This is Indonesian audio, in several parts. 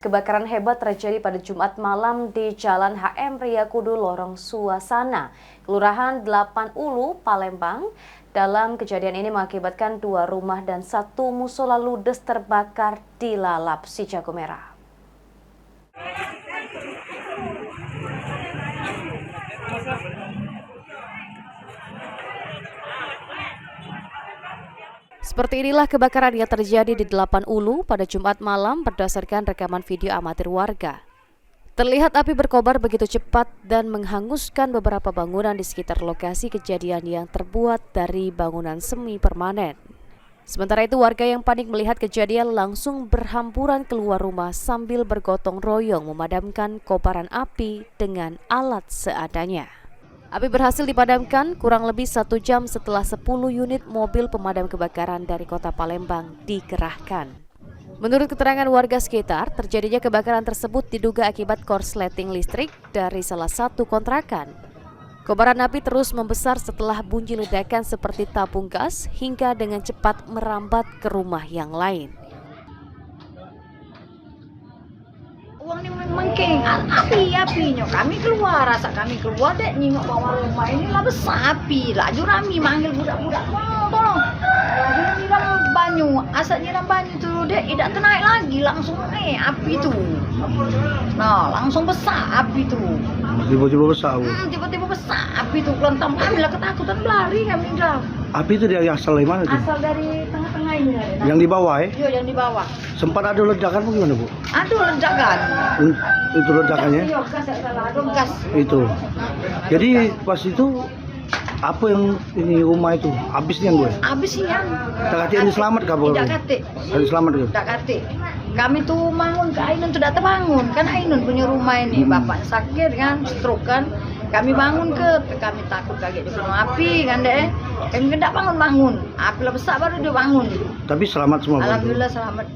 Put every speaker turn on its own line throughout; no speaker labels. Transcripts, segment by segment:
Kebakaran hebat terjadi pada Jumat malam di Jalan HM Riyakudu Lorong Suasana, Kelurahan 8 Ulu, Palembang. Dalam kejadian ini mengakibatkan 2 rumah dan 1 musola ludes terbakar dilalap si jago merah. Seperti inilah kebakaran yang terjadi di 8 Ulu pada Jumat malam berdasarkan rekaman video amatir warga. Terlihat api berkobar begitu cepat dan menghanguskan beberapa bangunan di sekitar lokasi kejadian yang terbuat dari bangunan semi permanen. Sementara itu warga yang panik melihat kejadian langsung berhamburan keluar rumah sambil bergotong royong memadamkan kobaran api dengan alat seadanya. Api berhasil dipadamkan kurang lebih 1 jam setelah 10 unit mobil pemadam kebakaran dari kota Palembang dikerahkan. Menurut keterangan warga sekitar, terjadinya kebakaran tersebut diduga akibat korsleting listrik dari salah satu kontrakan. Kobaran api terus membesar setelah bunyi ledakan seperti tabung gas hingga dengan cepat merambat ke rumah yang lain.
Uang ini mengking, apinya kami keluar, rasa kami keluar dek nyingok bawah rumah ini lah besar api, laju rami manggil budak-budak, tolong, laju nyiram banyu, asal nyiram banyu tuh dek, tidak naik lagi langsung api tuh, nah langsung besar api tuh,
tiba-tiba besar,
tiba-tiba besar api tuh, kelontong kami lah ketakutan lari kami dah.
Api itu dari asal dari mana tuh?
Asal dari tengah-tengah ini ada.
Yang di bawah ya?
Iya yang di bawah.
Sempat ada ledakan bagaimana Bu?
Ada ledakan.
Itu ledakannya?
Iya, gas ada gas.
Itu. Jadi pas itu apa yang ini rumah itu habisnya gue?
Habisnya.
Tak kati yang diselamat kah Bu?
Tidak kati.
Yang diselamat ke?
Tidak kati. Kami tuh bangun ke Ainun tidak terbangun kan Ainun punya rumah ini bapak sakit kan stroke kan. Kami bangun kami takut kaget di gunung api kan deh. Kami tidak bangun. Api lah besar baru dia bangun.
Tapi selamat semua.
Alhamdulillah selamat.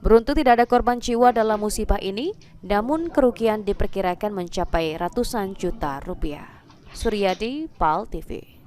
Beruntung tidak ada korban jiwa dalam musibah ini, namun kerugian diperkirakan mencapai ratusan juta rupiah. Suryadi, PAL TV.